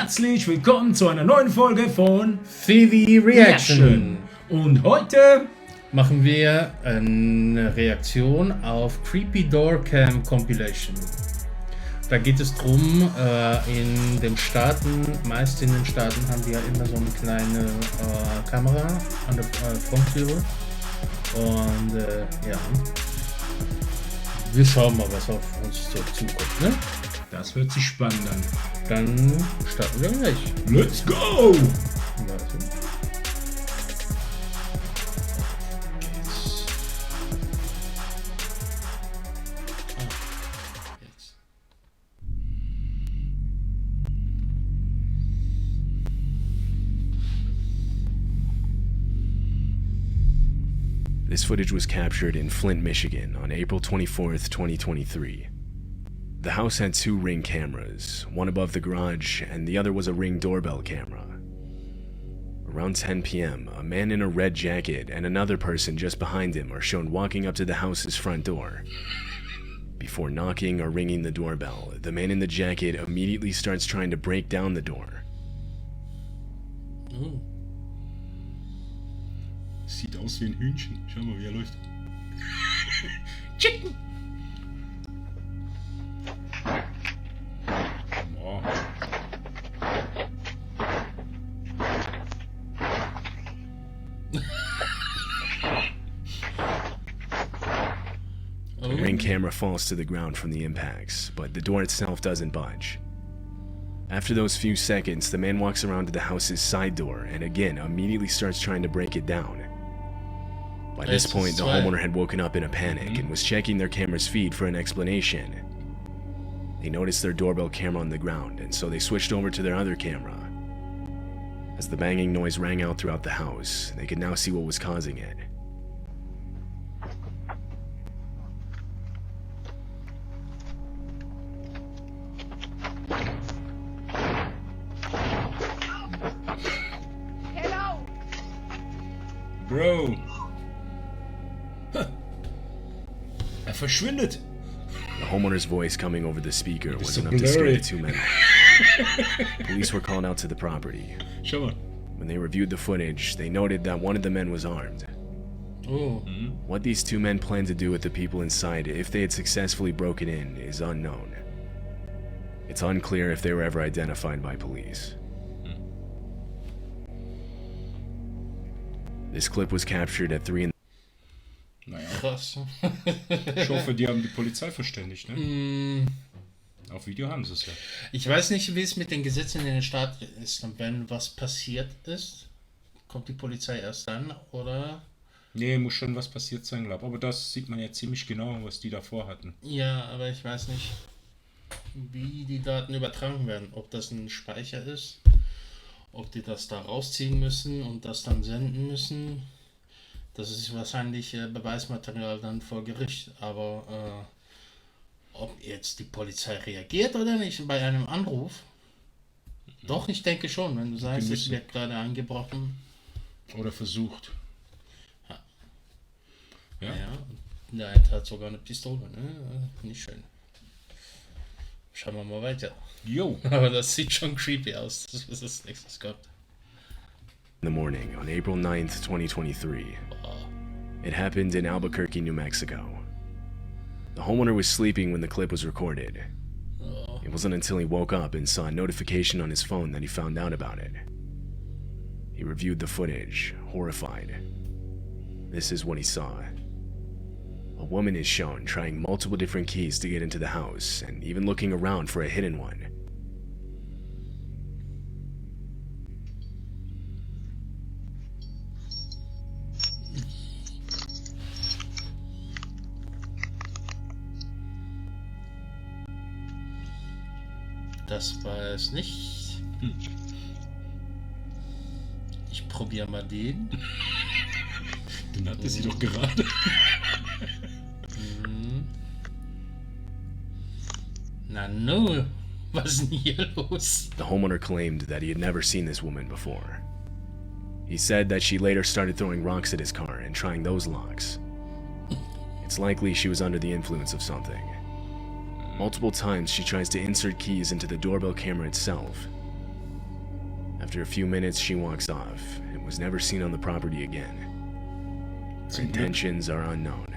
Herzlich willkommen zu einer neuen Folge von FeVe Reaction. Und heute machen wir eine Reaktion auf Creepy Door Cam Compilation. Da geht es drum, in den Staaten, meist in den Staaten haben die ja immer so eine kleine Kamera an der Fronttüre. Und ja, wir schauen mal, was auf uns so zukommt, ne? Das hört sich spannend an. Dann starten wir gleich. Let's go! Warte. Geht's. Jetzt. This footage was captured in Flint, Michigan on April 24th, 2023. The house had two Ring cameras, one above the garage and the other was a Ring doorbell camera. Around 10 p.m., a man in a red jacket and another person just behind him are shown walking up to the house's front door. Before knocking or ringing the doorbell, the man in the jacket immediately starts trying to break down the door. Oh. Sieht aus wie ein Hühnchen. Schau mal, wie er läuft. Chicken! Oh. The Ring camera falls to the ground from the impacts, but the door itself doesn't budge. After those few seconds, the man walks around to the house's side door and again immediately starts trying to break it down. By this point, the homeowner had woken up in a panic and was checking their camera's feed for an explanation. They noticed their doorbell camera on the ground, and so they switched over to their other camera. As the banging noise rang out throughout the house, they could now see what was causing it. Hello. Bro. Er verschwindet. The homeowner's voice coming over the speaker It's wasn't so enough to scare blurry. the two men. Police were called out to the property. Schau mal. When they reviewed the footage, they noted that one of the men was armed. Oh. What these two men planned to do with the people inside if they had successfully broken in is unknown. It's unclear if they were ever identified by police. This clip was captured at 3 in Naja, Krass. ich hoffe, die haben die Polizei verständigt, ne? Auf Video haben sie es ja. Ich weiß nicht, wie es mit den Gesetzen in den Staaten ist. Und wenn was passiert ist, kommt die Polizei erst dann, oder? Nee, muss schon was passiert sein, glaube ich. Aber das sieht man ja ziemlich genau, was die davor hatten. Ja, aber ich weiß nicht, wie die Daten übertragen werden. Ob das ein Speicher ist, ob die das da rausziehen müssen und das dann senden müssen. Das ist wahrscheinlich Beweismaterial dann vor Gericht. Aber ob jetzt die Polizei reagiert oder nicht bei einem Anruf? Doch, ich denke schon. Wenn du sagst, es wird gerade eingebrochen. Oder versucht. Ja. Der eine hat sogar eine Pistole. Ne? Nicht schön. Schauen wir mal weiter. Jo. Aber das sieht schon creepy aus. Das ist das nächste kommt. the morning on April 9th, 2023. It happened in Albuquerque, New Mexico. The homeowner was sleeping when the clip was recorded. It wasn't until he woke up and saw a notification on his phone that he found out about it. He reviewed the footage, horrified. This is what he saw. A woman is shown trying multiple different keys to get into the house and even looking around for a hidden one. Das war es nicht. Ich probiere mal den. Den hatte sie doch gerade. Na no, was ist denn hier los? The homeowner claimed that he had never seen this woman before. He said that she later started throwing rocks at his car and trying those locks. It's likely she was under the influence of something. Multiple times she tries to insert keys into the doorbell camera itself. After a few minutes, she walks off and was never seen on the property again. Her intentions are unknown.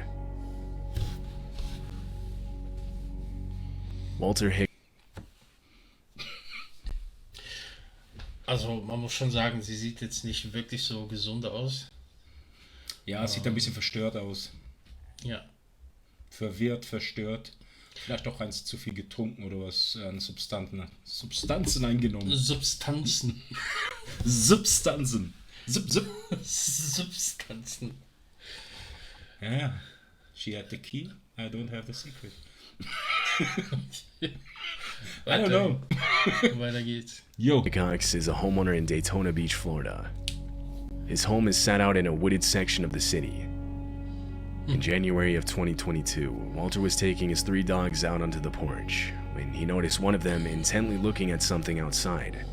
Walter Hick. Also man muss schon sagen, sie sieht jetzt nicht wirklich so gesund aus. Ja, es sieht ein bisschen verstört aus. Ja. Verwirrt, verstört. Vielleicht auch eins zu viel getrunken oder was an Substanzen eingenommen. Substanzen. Substanzen. Substanzen. Ja. She had the key. I don't have the secret. I don't know. Weiter geht's. Yo. Cox is a homeowner in Daytona Beach, Florida. His home is set out in a wooded section of the city. In January of 2022, Walter was taking his 3 dogs out onto the porch when he noticed one of them intently looking at something outside.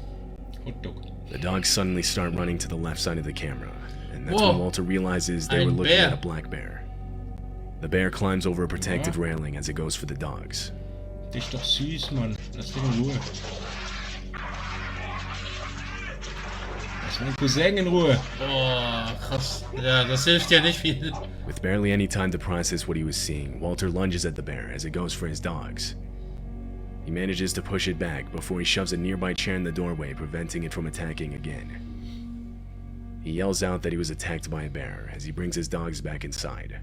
Hot dog. The dogs suddenly start running to the left side of the camera, and that's Whoa. when Walter realizes they Ein were looking Bär. at a black bear. The bear climbs over a protected railing as it goes for the dogs. Das ist doch süß, Mann. Lass den in Ruhe. Lass meinen Cousin in Ruhe. Boah, krass. Ja, das hilft ja nicht viel. With barely any time to process what he was seeing, Walter lunges at the bear as it goes for his dogs. He manages to push it back before he shoves a nearby chair in the doorway, preventing it from attacking again. He yells out that he was attacked by a bear as he brings his dogs back inside.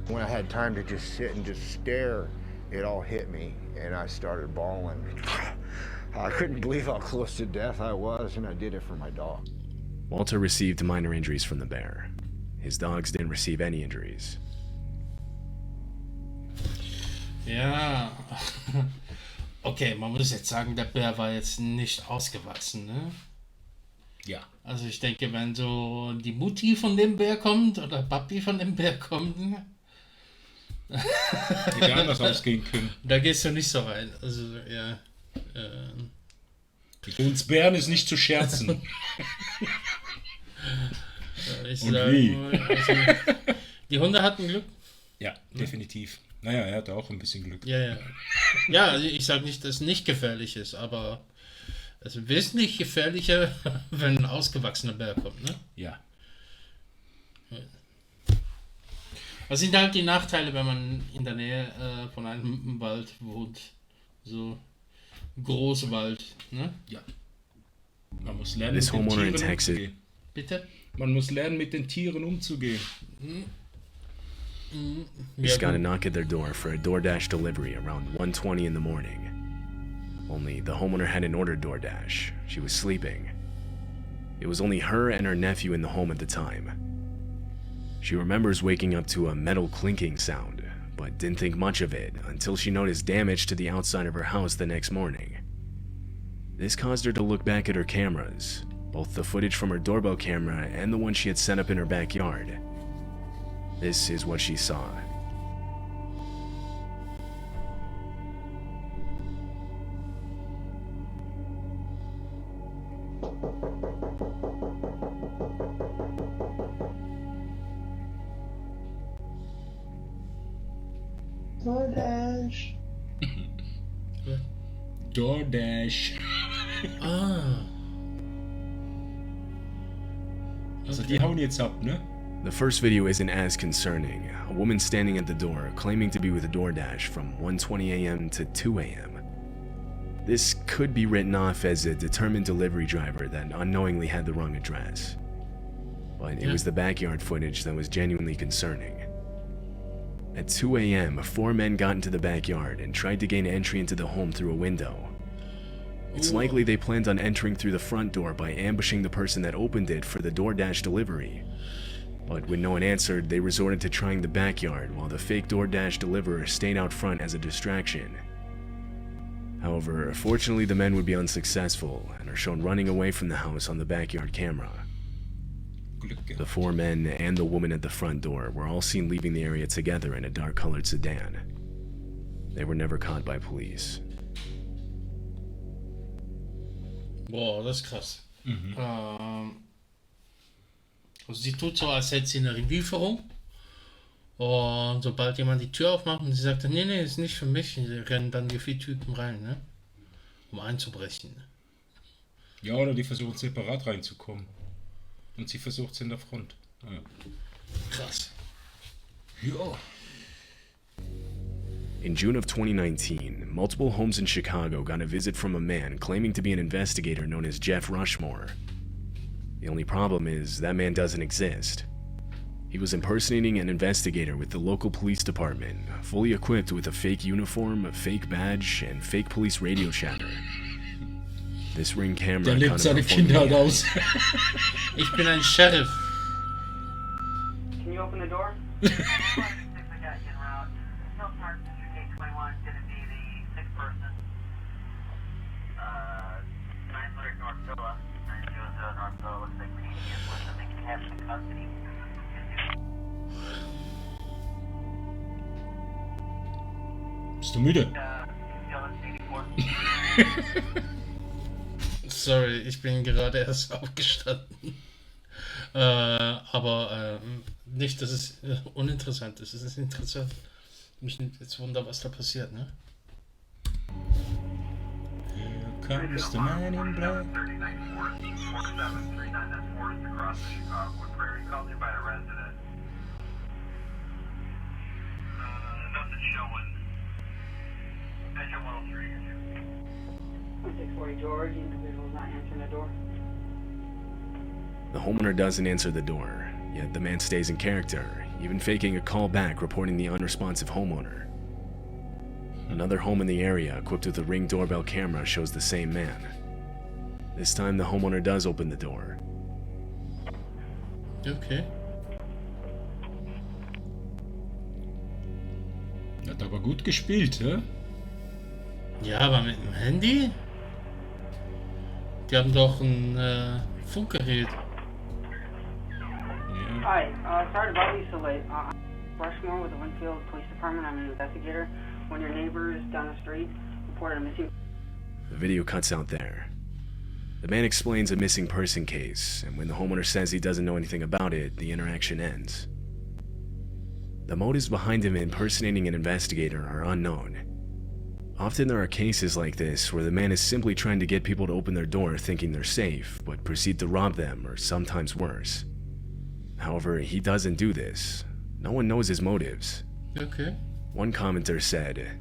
When I had time to just sit and just stare, it all hit me, and I started bawling. I couldn't believe how close to death I was, and I did it for my dog. Walter received minor injuries from the bear. His dogs didn't receive any injuries. Ja. Okay, man muss jetzt sagen, der Bär war jetzt nicht ausgewachsen, ne? Ja. Also ich denke, wenn so die Mutti von dem Bär kommt oder Papi von dem Bär kommt, ne? Hätte anders ausgehen können. Da gehst du nicht so rein. Also, ja. Mit uns Bären ist nicht zu scherzen. Ich Und sag wie? mal, also, die Hunde hatten Glück. Ja, definitiv. Naja, er hatte auch ein bisschen Glück. Ja, ja. Ja, also ich sage nicht, dass es nicht gefährlich ist, aber es ist wesentlich gefährlicher, wenn ein ausgewachsener Bär kommt, ne? Ja. Was sind halt die Nachteile, wenn man in der Nähe von einem Wald wohnt? So großer Wald, ne? Ja. Man muss lernen, This mit den homeowner in Tieren Texas. umzugehen. Bitte? Man muss lernen, mit den Tieren umzugehen. Just got a knock at their door for a DoorDash delivery around 1:20 in the morning. Only the homeowner hadn't ordered DoorDash. She was sleeping. It was only her and her nephew in the home at the time. She remembers waking up to a metal clinking sound, but didn't think much of it until she noticed damage to the outside of her house the next morning. This caused her to look back at her cameras, both the footage from her doorbell camera and the one she had set up in her backyard. This is what she saw. DoorDash. DoorDash. Ah. Also die hauen jetzt ab, ne? The first video isn't as concerning. A woman standing at the door claiming to be with DoorDash from 1:20 a.m. to 2 a.m. This could be written off as a determined delivery driver that unknowingly had the wrong address. But it was the backyard footage that was genuinely concerning. At 2 a.m., 4 men got into the backyard and tried to gain entry into the home through a window. It's likely they planned on entering through the front door by ambushing the person that opened it for the DoorDash delivery. But when no one answered, they resorted to trying the backyard while the fake DoorDash deliverer stayed out front as a distraction. However, fortunately the men would be unsuccessful and are shown running away from the house on the backyard camera. Glück The gehabt. 4 men and the woman at the front door were all seen leaving the area together in a dark-colored sedan. They were never caught by police. Boah, das ist krass. Also sie tut so, als hätte sie eine Lieferung Und sobald jemand die Tür aufmacht und sie sagt, nee, ist nicht für mich, rennen dann die 4 Typen rein, ne? Um einzubrechen. Ja, oder die versuchen separat reinzukommen. Und sie versucht es in der Front. Ja. Krass. Ja. In June of 2019, multiple homes in Chicago got a visit from a man claiming to be an investigator known as Jeff Rushmore. The only problem is that man doesn't exist. He was impersonating an investigator with the local police department, fully equipped with a fake uniform, a fake badge, and fake police radio chatter. This ring camera Der kind lebt of seine performed Kindheit the- aus. Ich bin ein Sheriff. Can you open the door? Bist du müde? Sorry, ich bin gerade erst aufgestanden. Aber nicht, dass es uninteressant ist. Es ist interessant. Mich nimmt jetzt Wunder, was da passiert, ne? Here comes the man in black. Nothing showing. Measure 103. 640 George, the individual's not answering the door. The homeowner doesn't answer the door, yet the man stays in character, even faking a call back reporting the unresponsive homeowner. Another home in the area equipped with a Ring doorbell camera shows the same man. This time the homeowner does open the door. Okay. Hat aber gut gespielt, hä? Ja, aber mit dem Handy? Die haben doch ein Funkgerät. Ja. Hi, sorry to bother you so late. Rushmore with the Winfield Police Department. I'm an investigator. One of your neighbors down the street reported a missing. The video cuts out there. The man explains a missing person case, and when the homeowner says he doesn't know anything about it, the interaction ends. The motives behind him impersonating an investigator are unknown. Often there are cases like this where the man is simply trying to get people to open their door thinking they're safe, but proceed to rob them or sometimes worse. However, he doesn't do this. No one knows his motives. Okay. One commenter said,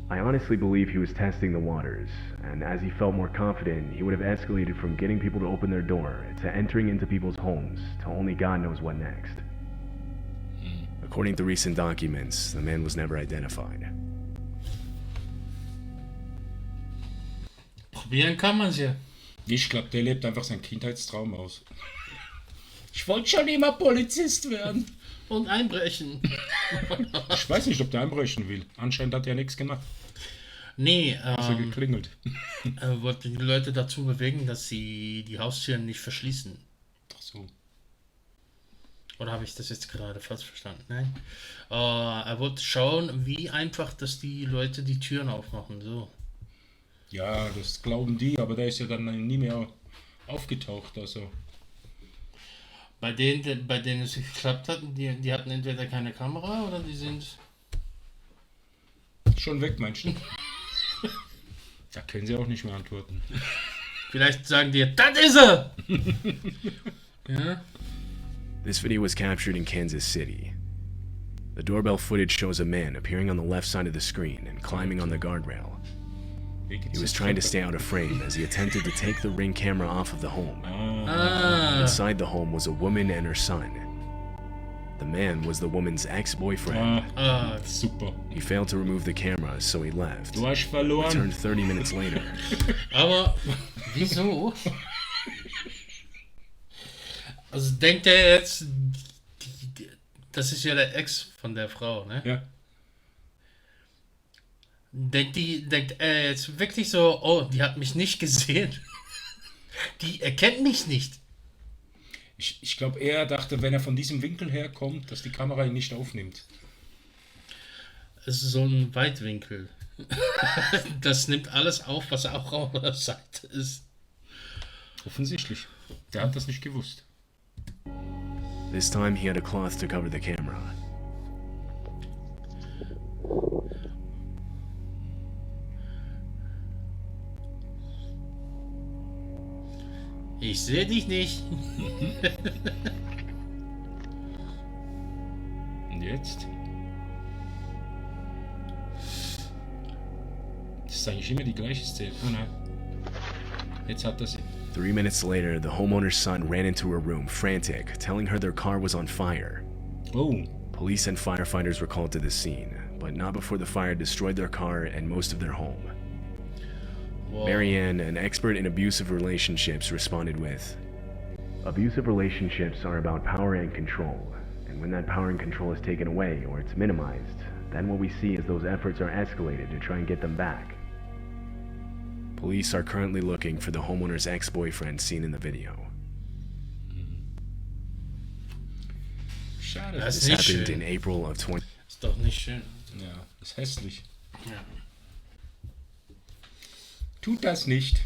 "I honestly believe he was testing the waters, and as he felt more confident, he would have escalated from getting people to open their door to entering into people's homes to only God knows what next." According to recent documents, the man was never identified. Probieren kann man's ja. Ich glaube, der lebt einfach seinen Kindheitstraum aus. Ich wollte schon immer Polizist werden. Und einbrechen. Ich weiß nicht, ob der einbrechen will. Anscheinend hat er nichts gemacht. Nee, Ist er geklingelt. er wollte die Leute dazu bewegen, dass sie die Haustüren nicht verschließen. Ach so. Oder habe ich das jetzt gerade falsch verstanden? Nein. Er wollte schauen, wie einfach, dass die Leute die Türen aufmachen. So. Ja, das glauben die, aber der ist ja dann nie mehr aufgetaucht. Also. Bei denen es geklappt hat, die hatten entweder keine Kamera oder die sind... Schon weg, meinst du? Da können sie auch nicht mehr antworten. Vielleicht sagen die, das ist er! Ja. This video was captured in Kansas City. The doorbell footage shows a man appearing on the left side of the screen and climbing on the guardrail. He was trying to stay out of frame as he attempted to take the Ring camera off of the home. Inside the home was a woman and her son. The man was the woman's ex-boyfriend. Super. He failed to remove the camera, so he left. Du hast verloren. Returned 30 minutes later. Aber, wieso? Also denkt er jetzt, das ist ja der Ex von der Frau, ne? Ja. Denkt er jetzt wirklich so, oh, die hat mich nicht gesehen. Die erkennt mich nicht. Ich glaube, er dachte, wenn er von diesem Winkel herkommt, dass die Kamera ihn nicht aufnimmt. Es ist so ein Weitwinkel. Das nimmt alles auf, was auch auf der Seite ist. Offensichtlich. Der hat das nicht gewusst. This time he had a cloth to cover the camera. Ich sehe dich nicht. Und jetzt? Das ist eigentlich immer die gleiche Szene. Oh nein. Jetzt hat er sie. 3 minutes later, the homeowner's son ran into her room, frantic, telling her their car was on fire. Oh. Police and firefighters were called to the scene, but not before the fire destroyed their car and most of their home. Wow. Marianne, an expert in abusive relationships, responded with, "Abusive relationships are about power and control, and when that power and control is taken away or it's minimized, then what we see is those efforts are escalated to try and get them back." Police are currently looking for the homeowner's ex-boyfriend seen in the video. Schade. Das This ist nicht happened schön. in April of 20... Ist doch nicht schön. Ja, ist hässlich. Ja. Tut das nicht.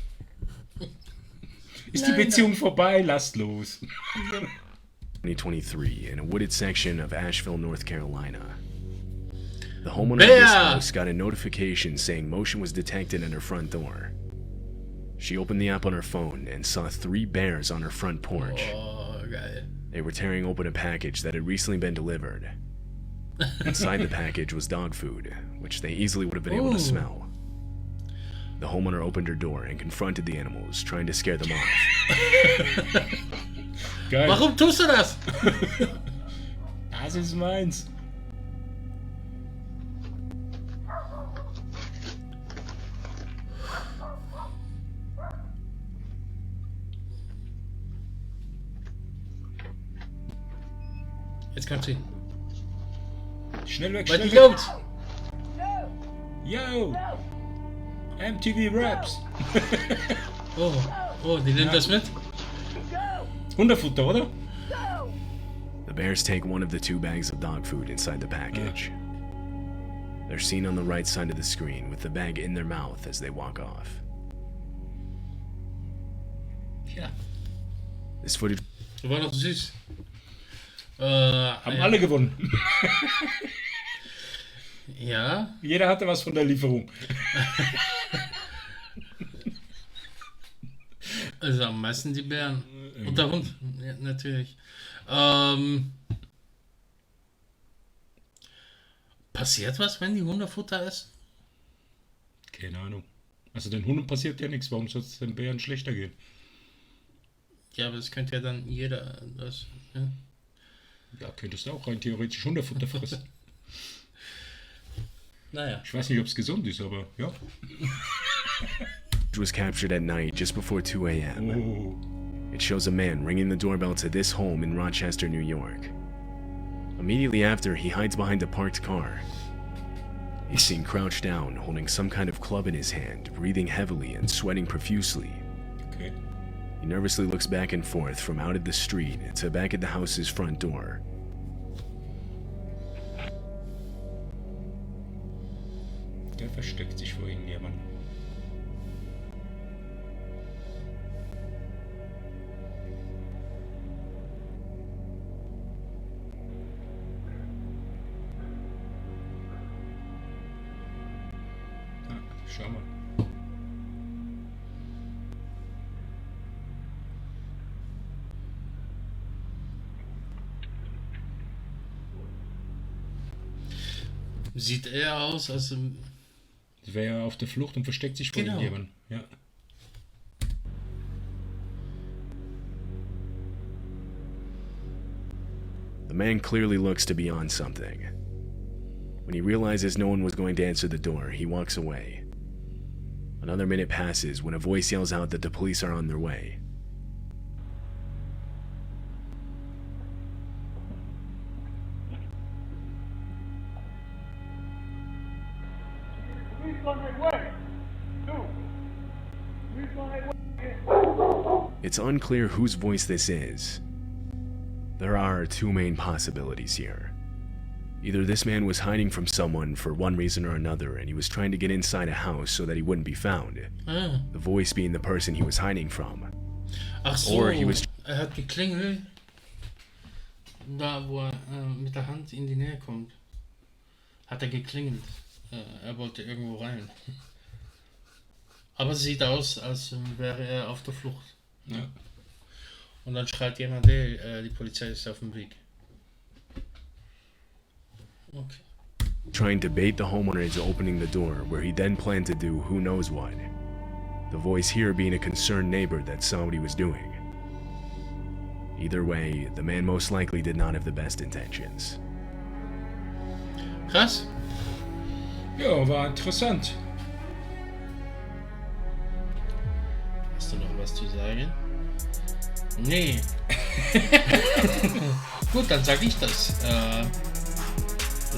Ist die Nein, Beziehung vorbei? Lasst los. 2023 in a wooded section of Asheville, North Carolina. The homeowner of this house got a notification saying motion was detected at her front door. She opened the app on her phone and saw 3 bears on her front porch. Oh, geil. They were tearing open a package that had recently been delivered. Inside the package was dog food, which they easily would have been able to Ooh. smell. The homeowner opened her door and confronted the animals, trying to scare them off. Geil. Warum tust du das? Das ist meins. Jetzt kommt sie. Schnell weg, Weil schnell die weg. kommt. Yo. MTV Raps. Oh, die nimmt das mit? Hundefutter, oder? The bears take one of the 2 bags of dog food inside the package. They're seen on the right side of the screen with the bag in their mouth as they walk off. Ja. This footage Das war doch süß. Haben alle gewonnen. Ja. Jeder hatte was von der Lieferung. Also am meisten die Bären. Und der Hund. Ja, natürlich. Passiert was, wenn die Hunde Futter essen? Keine Ahnung. Also den Hunden passiert ja nichts. Warum soll es den Bären schlechter gehen? Ja, aber das könnte ja dann jeder das. Ja. Ja, könntest du auch rein theoretisch Hundefutter fressen. Naja. Ich weiß nicht, ob es gesund ist, aber ja. was captured at night just before 2 a.m. Oh. It shows a man ringing the doorbell to this home in Rochester, New York. Immediately after, he hides behind a parked car. He's seen crouched down, holding some kind of club in his hand, breathing heavily and sweating profusely. Okay. He nervously looks back and forth from out at the street to back at the house's front door. Der versteckt sich vor irgendjemandem. Schau mal. Sieht eher aus, als Wäre auf der Flucht und versteckt sich vor Genau. irgendjemandem. Ja. The man clearly looks to be on something. When he realizes no one was going to answer the door, he walks away. Another minute passes when a voice yells out that the police are on their way. It's unclear whose voice this is. There are 2 main possibilities here. Either this man was hiding from someone for one reason or another and he was trying to get inside a house so that he wouldn't be found. The voice being the person he was hiding from. Ach so, Or he was hat geklingelt. Da, wo er mit der Hand in die Nähe kommt. Hat er geklingelt. Er wollte irgendwo rein. Aber es sieht aus, als wäre er auf der Flucht. Ja. Und dann schreit jemand, hey, die Polizei ist auf dem Weg. Okay. trying to bait the homeowner into opening the door, where he then planned to do who knows what. The voice here being a concerned neighbor that saw what he was doing. Either way, the man most likely did not have the best intentions. Krass. Ja, war interessant. Hast du noch was zu sagen? Nee. Gut, dann sag ich das.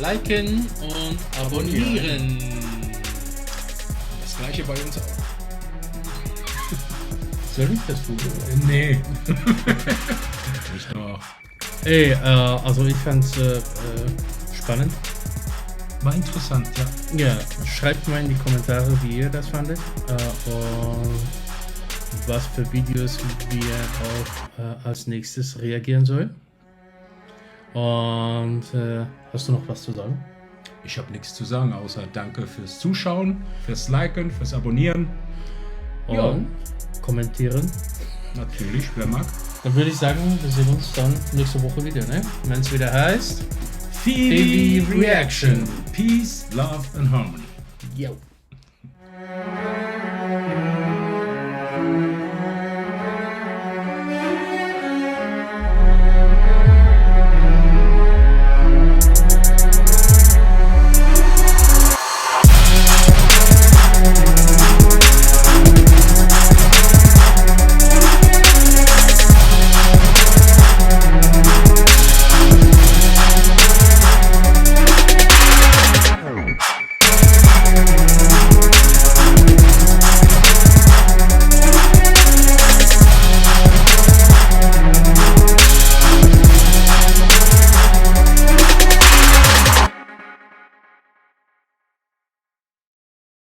Liken und abonnieren. Das gleiche bei uns auch. Soll ich das tun? Nee. Nicht doch. Ey, also ich fand's spannend. War interessant, ja. Ja, schreibt mal in die Kommentare, wie ihr das fandet. Und was für Videos wir auch als nächstes reagieren sollen. Und hast du noch was zu sagen? Ich habe nichts zu sagen, außer danke fürs Zuschauen, fürs Liken, fürs Abonnieren. Und Ja. kommentieren. Natürlich, wer mag. Dann würde ich sagen, wir sehen uns dann nächste Woche wieder, ne? Wenn es wieder heißt FeVe FeVe Reaction. Peace, Love and Harmony. Yo.